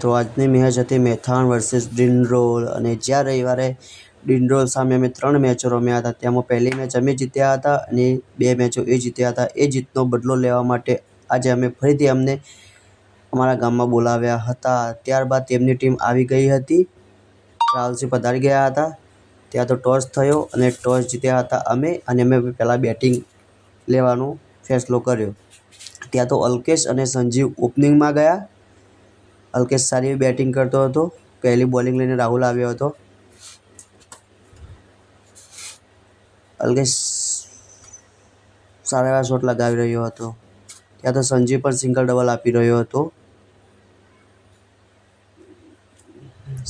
તો આજની મેચ હતી મેથાણ વર્સિસ ડિંડોલ અને જ્યાં રવિવારે ડિંડોલ સામે અમે 3 મેચો રમ્યા હતા. તેમાં પહેલી મેચ અમે જીત્યા હતા અને 2 મેચો એ જીત્યા હતા. એ જીતનો બદલો લેવા માટે આજે અમે ફરીથી અમને અમારા ગામમાં બોલાવ્યા હતા. ત્યારબાદ તેમની ટીમ આવી ગઈ હતી. રાહુલસિંહ પધારી ગયા હતા. ત્યાં તો ટોસ થયો અને ટોસ જીત્યા હતા અમે પહેલાં બેટિંગ લેવાનો ફેસલો કર્યો. ત્યાં તો અલ્કેશ અને સંજીવ ઓપનિંગમાં ગયા. અલ્કેશ સારી બેટિંગ કરતો હતો. પહેલી બોલિંગ લઈને રાહુલ આવ્યો હતો. અલ્કેશ સારા એવા શોટ લગાવી રહ્યો હતો. ત્યાં તો સંજીવ પણ સિંગલ ડબલ આપી રહ્યો હતો.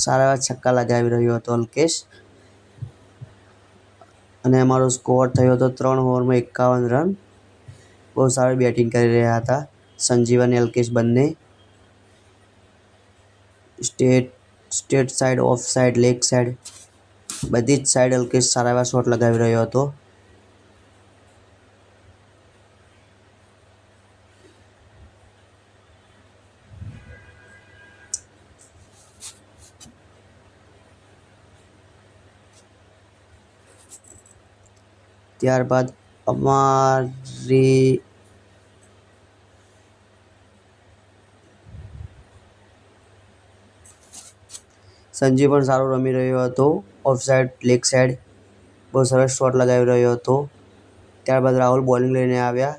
સારા એવા છક્કા લગાવી રહ્યો હતો અલ્કેશ. અને અમારો સ્કોર થયો હતો 3 ઓવરમાં 51 રન. બહુ સારી બેટિંગ કરી રહ્યા હતા સંજીવ અને અલ્કેશ બંને. Straight side, off side, leg side બધી જ સાઈડ અલ્કેશ સારા એવા શોટ લગાવી રહ્યો હતો. ત્યારબાદ અમારી સંજીવ પણ સારું રમી રહ્યો હતો. ઓફ સાઈડ, લેગ સાઈડ બહુ સરસ શોટ લગાવી રહ્યો હતો. ત્યારબાદ રાહુલ બોલિંગ લઈને આવ્યા.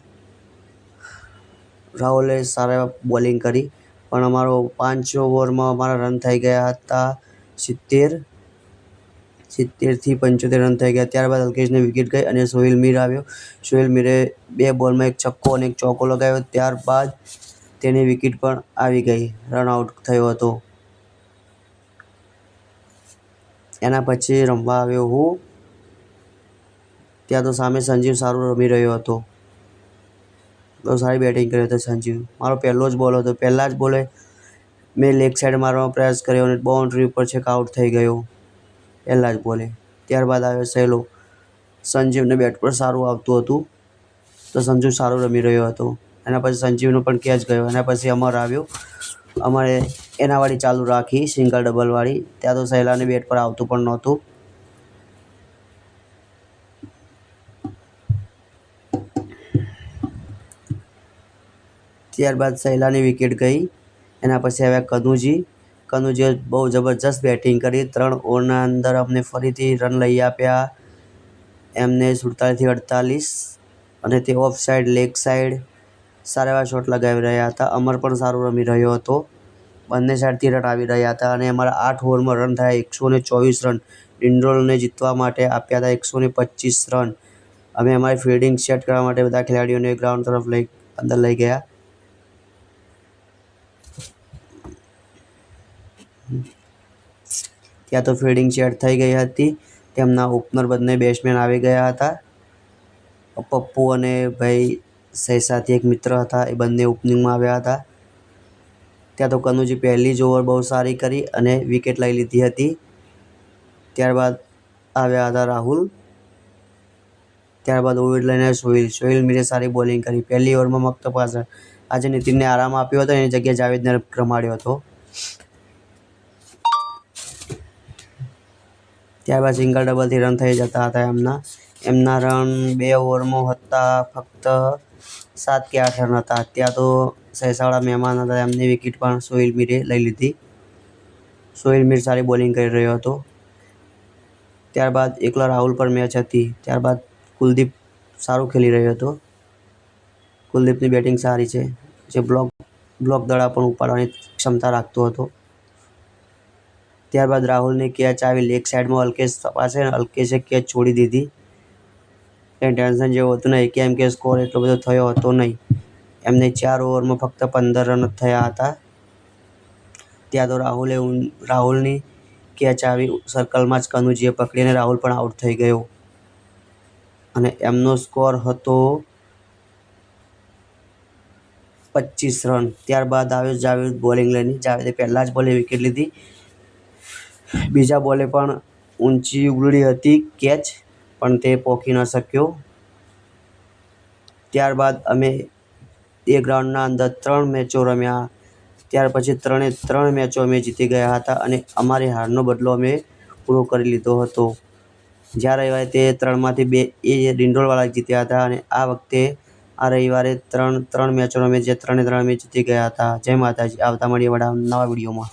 રાહુલે સારા એવા બોલિંગ કરી પણ અમારો 5 ઓવરમાં અમારા રન થઈ ગયા હતા 70થી 75 રન થઈ ગયા. ત્યારબાદ અલ્કેશને વિકેટ ગઈ અને સોહિલ મીર આવ્યો. સોહિલ મીરે 2 બોલમાં 1 છક્કો અને 1 ચોકો લગાવ્યો. ત્યારબાદ તેની વિકેટ પણ આવી ગઈ, રન આઉટ થયો હતો. એના પછી રમવા આવ્યો હું. ત્યાં તો સામે સંજીવ સારું રમી રહ્યો હતો. બહુ સારી બેટિંગ કરી હતી સંજીવ. મારો પહેલો જ બોલ હતો. પહેલા જ બોલે મેં લેગ સાઈડ મારવાનો પ્રયાસ કર્યો અને બાઉન્ડ્રી ઉપર છેક આઉટ થઈ ગયો પહેલા જ બોલે. ત્યારબાદ આવ્યો સહેલો. સંજીવને બેટ પર સારું આવતું હતું તો સંજીવ સારું રમી રહ્યો હતો. એના પછી સંજીવનો પણ કેચ ગયો. એના પછી અમર આવ્યો. અમારે એના વાળી ચાલુ રાખી, સિંગલ ડબલ વાળી. ત્યાં તો સહેલાને બેટ પર આવતું પણ નહોતું. ત્યારબાદ સહેલાની વિકેટ ગઈ. એના પછી આવ્યા કનુજીએ બહુ જબરજસ્ત બેટિંગ કરી. 3 ઓવરના અંદર અમને ફરીથી રન લઈ આપ્યા એમને 47થી 48. અને તે ઓફ સાઈડ, લેગ સાઈડ સારા એવા શોટ લગાવી રહ્યા હતા. અમર પણ સારું રમી રહ્યો હતો. બંને સાઈડથી રન આવી રહ્યા હતા અને અમારા 8 ઓવરમાં રન થયા 124 રન. ડિંડોલને જીતવા માટે આપ્યા હતા 125 રન. અમે અમારી ફિલ્ડિંગ સેટ કરવા માટે બધા ખેલાડીઓને ગ્રાઉન્ડ તરફ અંદર લઈ ગયા. ત્યાં તો ફિલ્ડિંગ સેટ થઈ ગઈ હતી. તેમના ઓપનર બંને બેટ્સમેન આવી ગયા હતા. પપ્પુ અને ભાઈ સૈસાથી એક મિત્ર હતા, એ બંને ઓપનિંગમાં આવ્યા હતા. ત્યાં તો કનુજી પહેલી જ ઓવર બહુ સારી કરી અને વિકેટ લઈ લીધી હતી. ત્યારબાદ આવ્યા હતા રાહુલ. ત્યારબાદ ઓવર લઈને સોહિલ મીરે સારી બોલિંગ કરી. પહેલી ઓવરમાં મક્ત પાછળ. આજે નીતિનને આરામ આપ્યો હતો, એની જગ્યાએ જાવેદને રમાડ્યો હતો. ત્યારબાદ સિંગલ ડબલથી રન થઈ જતા હતા એમના રન 2 ઓવરમાં હતા ફક્ત 7 કે 8 રન હતા. ત્યાં તો સહેસાવાળા મહેમાન હતા, એમની વિકેટ પણ સોહિલ મીરે લઈ લીધી. સોહિલ મીર સારી બોલિંગ કરી રહ્યો હતો. ત્યારબાદ એકલા રાહુલ પર મેચ હતી. ત્યારબાદ કુલદીપ સારું ખેલી રહ્યો હતો. કુલદીપની બેટિંગ સારી છે, જે બ્લોક દડા પણ ઉપાડવાની ક્ષમતા રાખતો હતો. ત્યારબાદ રાહુલની કેચ આવી લેગ સાઈડમાં અલ્કેશ પાસે. અલ્કેશે કેચ છોડી દીધી. કંઈ ટેન્શન જેવું હતું નહીં, કેમ કે સ્કોર એટલો બધો થયો હતો નહીં. એમને 4 ઓવરમાં ફક્ત 15 રન જ થયા હતા. ત્યાં તો રાહુલની કેચ આવી સર્કલમાં જ કનુજીએ પકડીને રાહુલ પણ આઉટ થઈ ગયો અને એમનો સ્કોર હતો 25 રન. ત્યારબાદ આવ્યો જાવેદ બોલિંગ લઈને. જાવેદે પહેલા જ બોલે વિકેટ લીધી. બીજા બોલે પણ ઊંચી ઉગડી હતી કેચ, પણ તે પહોંચી ન શક્યો. ત્યારબાદ અમે એ ગ્રાઉન્ડના અંદર 3 મેચો રમ્યા. ત્યાર પછી 3 મેચો અમે જીતી ગયા હતા અને અમારી હારનો બદલો અમે પૂરો કરી લીધો હતો. જ્યાં રવિવારે તે 3માંથી 2 એ ડિંડોરવાળા જીત્યા હતા અને આ વખતે આ રવિવારે ત્રણ મેચો અમે જે 3 અમે જીતી ગયા હતા. જય માતાજી. આવતા મળીએ નવા વિડીયોમાં.